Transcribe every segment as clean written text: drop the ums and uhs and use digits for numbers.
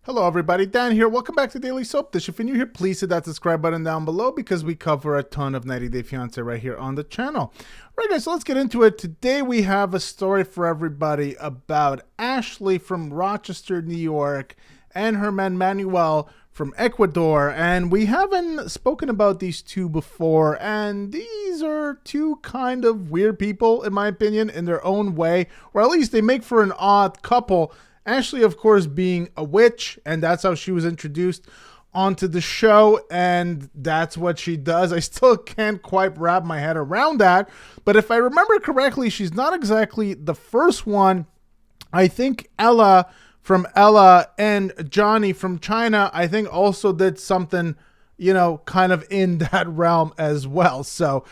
Hello everybody, Dan here. Welcome back to Daily Soap Dish. If you're new here, please hit that subscribe button down below because we cover a ton of 90 Day Fiancé right here on the channel. All right guys, so let's get into it. Today we have a story for everybody about Ashley from Rochester, New York and her man Manuel from Ecuador. And we haven't spoken about these two before, and these are two kind of weird people in my opinion in their own way, or at least they make for an odd couple. Ashley, of course, being a witch, and that's how she was introduced onto the show, and that's what she does. I still can't quite wrap my head around that, but if I remember correctly, she's not exactly the first one. I think Ella and Johnny from China, I think also did something, kind of in that realm as well. So,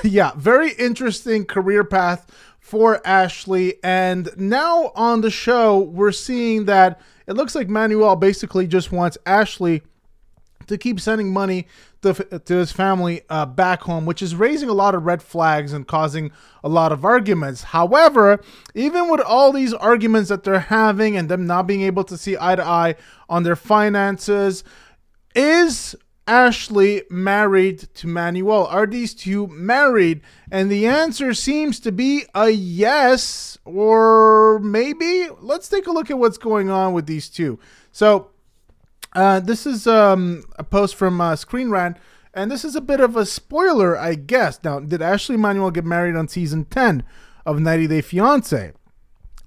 yeah, very interesting career path for Ashley. And now on the show, we're seeing that it looks like Manuel basically just wants Ashley to keep sending money to his family back home, which is raising a lot of red flags and causing a lot of arguments. However, even with all these arguments that they're having and them not being able to see eye to eye on their finances, is Ashley married to Manuel? Are these two married? And the answer seems to be a yes, or maybe. Let's take a look at what's going on with these two. So this is a post from Screen Rant, and this is a bit of a spoiler, I guess. Now, did Ashley and Manuel get married on season 10 of 90 Day Fiancé?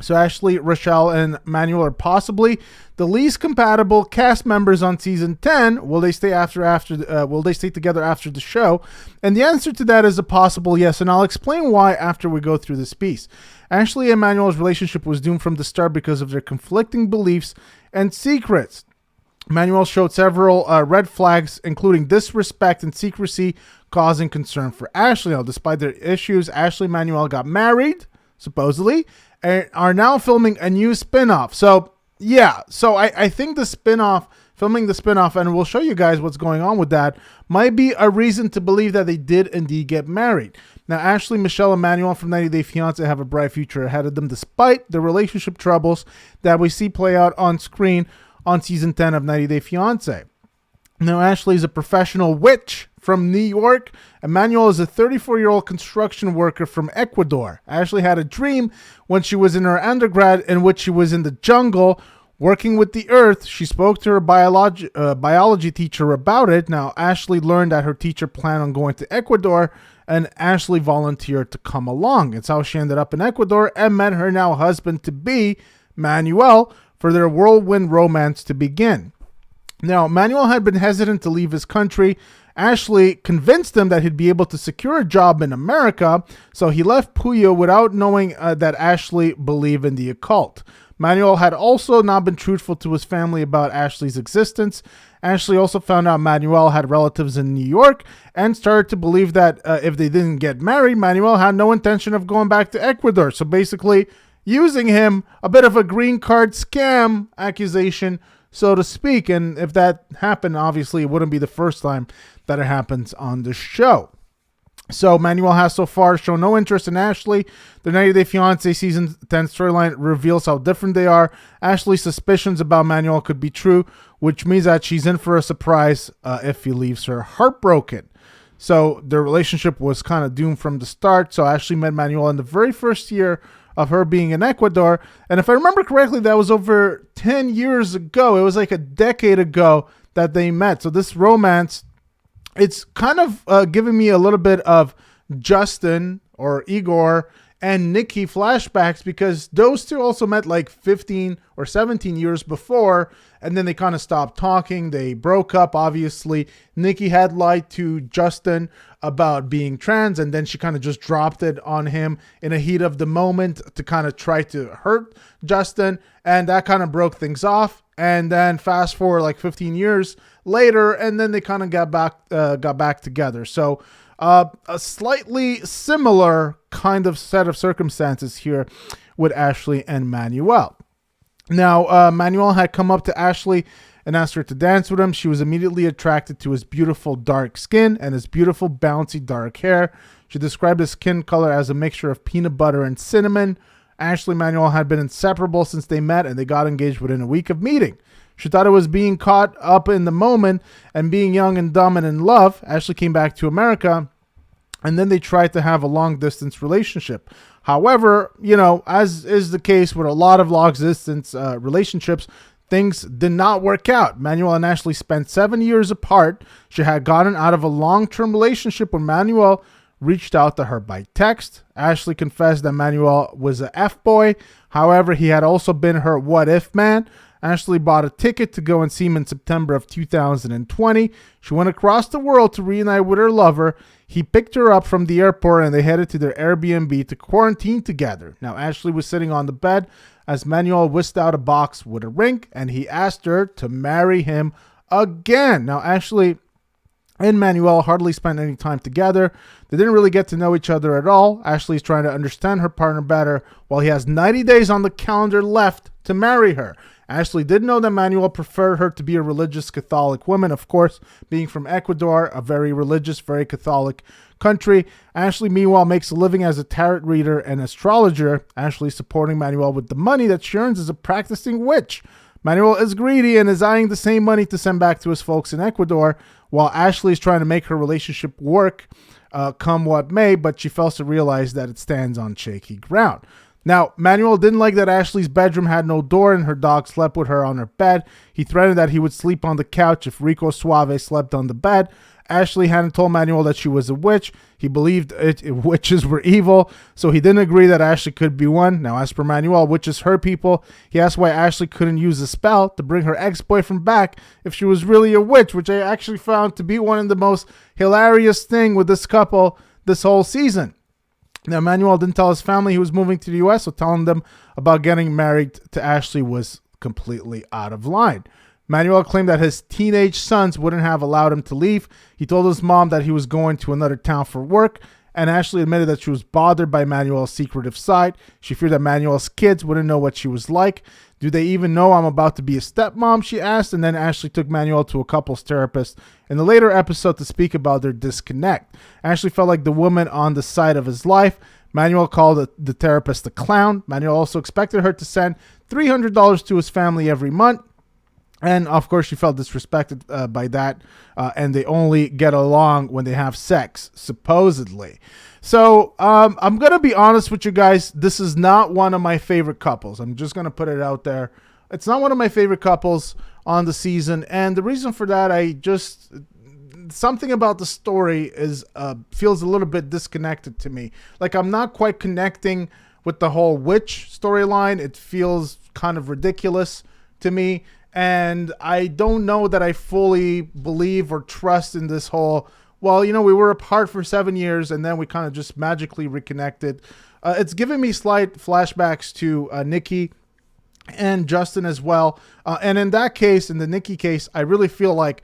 So Ashley, Rochelle, and Manuel are possibly the least compatible cast members on season 10. Will they stay will they stay together after the show? And the answer to that is a possible yes, and I'll explain why after we go through this piece. Ashley and Manuel's relationship was doomed from the start because of their conflicting beliefs and secrets. Manuel showed several red flags, including disrespect and secrecy, causing concern for Ashley. Now, despite their issues, Ashley and Manuel got married, supposedly, and are now filming a new spin-off. So, yeah. So, I think filming the spin-off, and we'll show you guys what's going on with that, might be a reason to believe that they did indeed get married. Now, Ashley, Michelle, and Manuel from 90 Day Fiancé have a bright future ahead of them, despite the relationship troubles that we see play out on screen on season 10 of 90 Day Fiancé. Now, Ashley is a professional witch from New York. Manuel is a 34-year-old construction worker from Ecuador. Ashley had a dream when she was in her undergrad in which she was in the jungle working with the earth. She spoke to her biology teacher about it. Now, Ashley learned that her teacher planned on going to Ecuador, and Ashley volunteered to come along. It's how she ended up in Ecuador and met her now husband-to-be, Manuel, for their whirlwind romance to begin. Now, Manuel had been hesitant to leave his country. Ashley convinced him that he'd be able to secure a job in America, so he left Puyo without knowing that Ashley believed in the occult. Manuel had also not been truthful to his family about Ashley's existence. Ashley also found out Manuel had relatives in New York and started to believe that if they didn't get married, Manuel had no intention of going back to Ecuador. So basically, using him, a bit of a green card scam accusation, so to speak. And if that happened, obviously it wouldn't be the first time that it happens on the show. So Manuel has so far shown no interest in Ashley. The 90 Day Fiancé season 10 storyline reveals how different they are. Ashley's suspicions about Manuel could be true, which means that she's in for a surprise if he leaves her heartbroken. So their relationship was kind of doomed from the start. So Ashley met Manuel in the very first year of her being in Ecuador. And if I remember correctly, that was over 10 years ago. It was like a decade ago that they met. So this romance, it's kind of giving me a little bit of Justin or Igor and Nikki flashbacks, because those two also met like 15 or 17 years before, and then they kind of stopped talking. They broke up, obviously. Nikki had lied to Justin about being trans, and then she kind of just dropped it on him in a heat of the moment to kind of try to hurt Justin, and that kind of broke things off. And then fast forward like 15 years later, and then they kind of got back together. So a slightly similar kind of set of circumstances here with Ashley and Manuel. Now, Manuel had come up to Ashley and asked her to dance with him. She was immediately attracted to his beautiful dark skin and his beautiful bouncy dark hair. She described his skin color as a mixture of peanut butter and cinnamon. Ashley and Manuel had been inseparable since they met, and they got engaged within a week of meeting. She thought it was being caught up in the moment and being young and dumb and in love. Ashley came back to America, and then they tried to have a long-distance relationship. However, as is the case with a lot of long-distance relationships, things did not work out. Manuel and Ashley spent 7 years apart. She had gotten out of a long-term relationship when Manuel reached out to her by text. Ashley confessed that Manuel was a F-boy. However, he had also been her what-if man. Ashley bought a ticket to go and see him in September of 2020. She went across the world to reunite with her lover. He picked her up from the airport and they headed to their Airbnb to quarantine together. Now, Ashley was sitting on the bed as Manuel whisked out a box with a ring and he asked her to marry him again. Now, Ashley and Manuel hardly spent any time together. They didn't really get to know each other at all. Ashley's trying to understand her partner better while he has 90 days on the calendar left to marry her. Ashley did know that Manuel preferred her to be a religious Catholic woman. Of course, being from Ecuador, a very religious, very Catholic country. Ashley, meanwhile, makes a living as a tarot reader and astrologer. Ashley supporting Manuel with the money that she earns as a practicing witch. Manuel is greedy and is eyeing the same money to send back to his folks in Ecuador, while Ashley is trying to make her relationship work come what may, but she fails to realize that it stands on shaky ground. Now, Manuel didn't like that Ashley's bedroom had no door and her dog slept with her on her bed. He threatened that he would sleep on the couch if Rico Suave slept on the bed. Ashley hadn't told Manuel that she was a witch. He believed witches were evil, so he didn't agree that Ashley could be one. Now, as per Manuel, witches hurt people. He asked why Ashley couldn't use a spell to bring her ex-boyfriend back if she was really a witch, which I actually found to be one of the most hilarious thing with this couple this whole season. Now, Manuel didn't tell his family he was moving to the U.S., so telling them about getting married to Ashley was completely out of line. Manuel claimed that his teenage sons wouldn't have allowed him to leave. He told his mom that he was going to another town for work, and Ashley admitted that she was bothered by Manuel's secretive side. She feared that Manuel's kids wouldn't know what she was like. Do they even know I'm about to be a stepmom, she asked, and then Ashley took Manuel to a couples therapist in the later episode to speak about their disconnect. Ashley felt like the woman on the side of his life. Manuel called the therapist a clown. Manuel also expected her to send $300 to his family every month. And, of course, she felt disrespected by that, and they only get along when they have sex, supposedly. So I'm going to be honest with you guys. This is not one of my favorite couples. I'm just going to put it out there. It's not one of my favorite couples on the season, and the reason for that, something about the story is feels a little bit disconnected to me. Like, I'm not quite connecting with the whole witch storyline. It feels kind of ridiculous to me. And I don't know that I fully believe or trust in this whole, well, we were apart for 7 years and then we kind of just magically reconnected. It's giving me slight flashbacks to Nikki and Justin as well. And in that case, in the Nikki case, I really feel like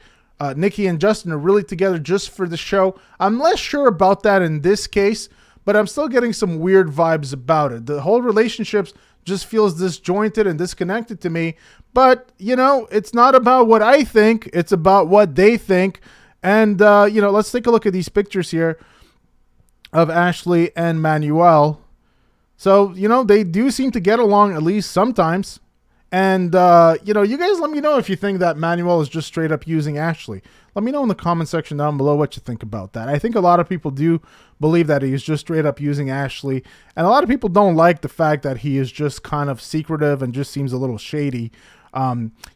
Nikki and Justin are really together just for the show. I'm less sure about that in this case, but I'm still getting some weird vibes about it. The whole relationships just feels disjointed and disconnected to me. But, it's not about what I think. It's about what they think. And, let's take a look at these pictures here of Ashley and Manuel. So, they do seem to get along at least sometimes. And, you guys let me know if you think that Manuel is just straight up using Ashley. Let me know in the comment section down below what you think about that. I think a lot of people do believe that he's just straight up using Ashley. And a lot of people don't like the fact that he is just kind of secretive and just seems a little shady.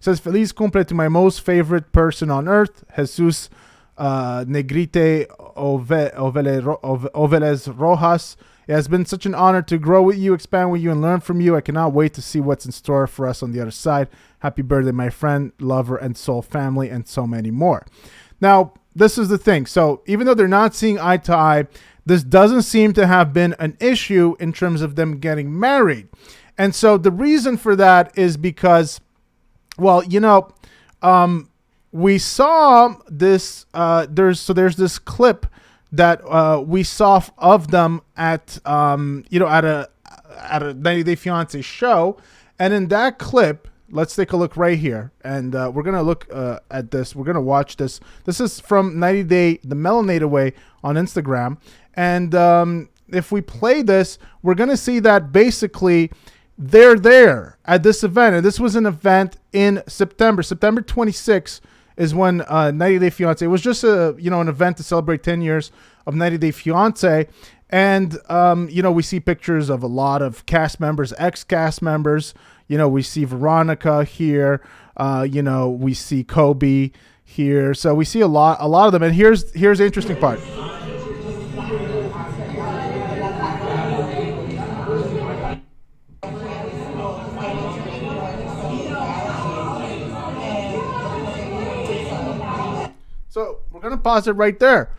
Says, Feliz cumple to my most favorite person on earth, Jesus Negrite Oveles Rojas. It has been such an honor to grow with you, expand with you, and learn from you. I cannot wait to see what's in store for us on the other side. Happy birthday, my friend, lover, and soul family, and so many more. Now, this is the thing. So even though they're not seeing eye to eye, this doesn't seem to have been an issue in terms of them getting married. And so the reason for that is because, well, we saw this, there's this clip that we saw of them at a 90 Day Fiancé show. And in that clip, let's take a look right here. And we're going to look at this. We're going to watch this. This is from 90 Day, the Melanated Way on Instagram. And if we play this, we're going to see that basically they're there at this event. And this was an event in September. September 26th is when 90 Day Fiancé. It was just an event to celebrate 10 years of 90 Day Fiancé. And, we see pictures of a lot of cast members, ex-cast members. We see Veronica here. We see Kobe here. So we see a lot of them. And here's the interesting part. So we're going to pause it right there.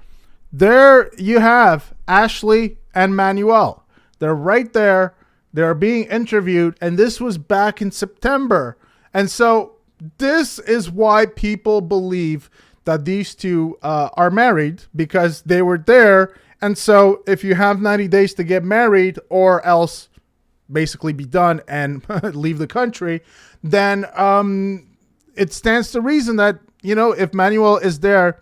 There you have Ashley and Manuel. They're right there. They're being interviewed. And this was back in September. And so this is why people believe that these two are married, because they were there. And so if you have 90 days to get married or else basically be done and leave the country, then it stands to reason that, if Manuel is there,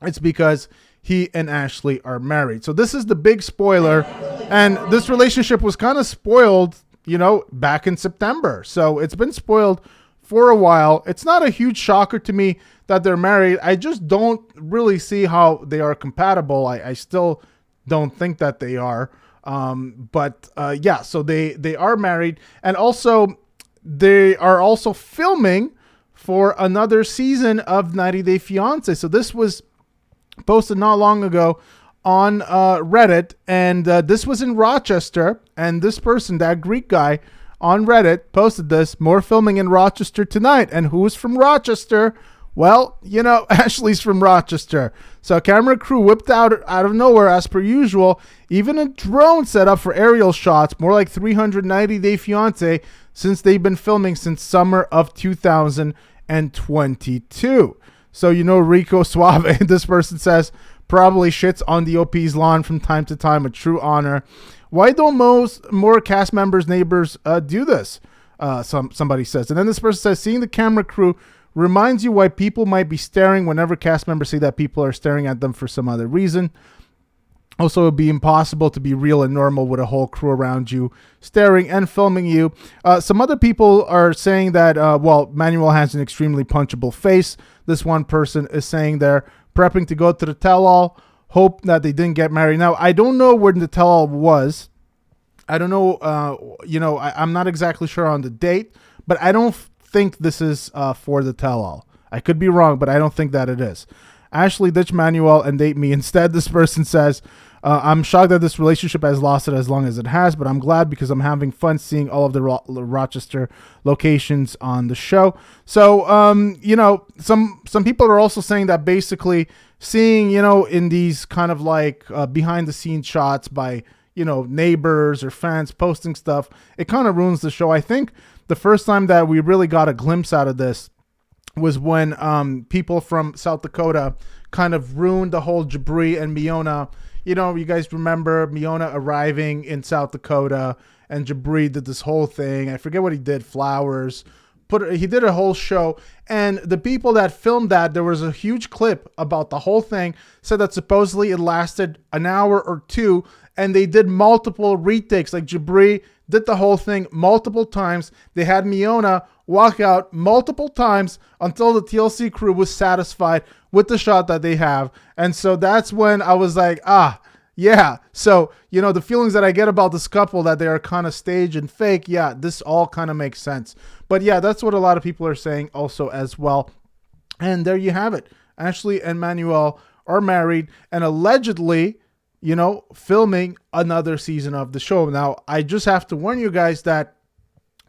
it's because he and Ashley are married. So this is the big spoiler. And this relationship was kind of spoiled, back in September. So it's been spoiled for a while. It's not a huge shocker to me that they're married. I just don't really see how they are compatible. I still don't think that they are. So they are married. And also, they are also filming for another season of 90 Day Fiancé. So this was posted not long ago on Reddit, and this was in Rochester, and this person, that Greek guy on Reddit, posted this: more filming in Rochester tonight. And who's from Rochester? Well, Ashley's from Rochester. So camera crew whipped out of nowhere, as per usual, even a drone set up for aerial shots, more like 390 Day Fiancé, since they've been filming since summer of 2022. So, Rico Suave, this person says, probably shits on the OP's lawn from time to time, a true honor. Why don't more cast members, neighbors do this? Somebody says. And then this person says, seeing the camera crew reminds you why people might be staring whenever cast members say that people are staring at them for some other reason. Also, it would be impossible to be real and normal with a whole crew around you staring and filming you. Some other people are saying that, Manuel has an extremely punchable face. This one person is saying they're prepping to go to the tell-all, hope that they didn't get married. Now, I don't know where the tell-all was. I don't know, I'm not exactly sure on the date, but I don't think this is for the tell-all. I could be wrong, but I don't think that it is. Ashley ditch Manuel and date me instead, this person says. I'm shocked that this relationship has lasted as long as it has, but I'm glad because I'm having fun seeing all of the Rochester locations on the show. So, some people are also saying that basically seeing, in these kind of like behind the scenes shots by, neighbors or fans posting stuff, it kind of ruins the show. I think the first time that we really got a glimpse out of this was when people from South Dakota kind of ruined the whole Jabri and Miona. You guys remember Miona arriving in South Dakota, and Jabri did this whole thing. I forget what he did, flowers. He did a whole show, and the people that filmed that, there was a huge clip about the whole thing, said that supposedly it lasted an hour or two, and they did multiple retakes. Like Jabri did the whole thing multiple times. They had Miona walk out multiple times until the TLC crew was satisfied with the shot that they have. And so that's when I was like, yeah. So, the feelings that I get about this couple, that they are kind of staged and fake, yeah, this all kind of makes sense. But yeah, that's what a lot of people are saying also as well. And there you have it. Ashley and Manuel are married and allegedly, filming another season of the show. Now, I just have to warn you guys that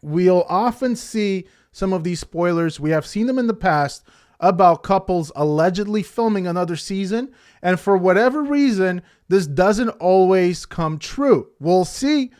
we'll often see some of these spoilers. We have seen them in the past about couples allegedly filming another season. And for whatever reason, this doesn't always come true. We'll see,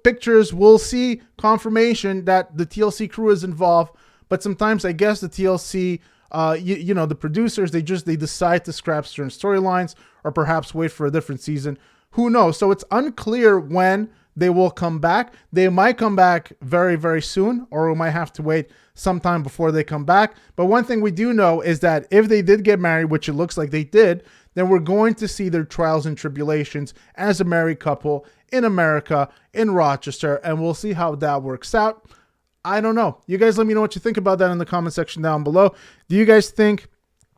pictures. We'll see confirmation that the TLC crew is involved. But sometimes I guess the TLC, the producers, they decide to scrap certain storylines or perhaps wait for a different season. Who knows? So it's unclear when they will come back. They might come back very, very soon, or we might have to wait sometime before they come back. But one thing we do know is that if they did get married, which it looks like they did, then we're going to see their trials and tribulations as a married couple in America, in Rochester, and we'll see how that works out. I don't know. You guys let me know what you think about that in the comment section down below. Do you guys think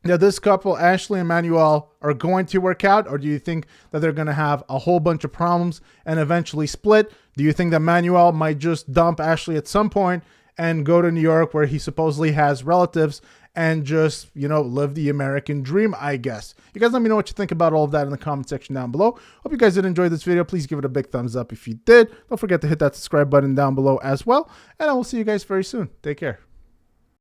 that this couple, Ashley and Manuel, are going to work out, or do you think that they're going to have a whole bunch of problems and eventually split? Do you think that Manuel might just dump Ashley at some point and go to New York where he supposedly has relatives and just, you know, live the American dream, I guess? You guys let me know what you think about all of that in the comment section down below. Hope you guys did enjoy this video. Please give it a big thumbs up if you did. Don't forget to hit that subscribe button down below as well. And I will see you guys very soon. Take care.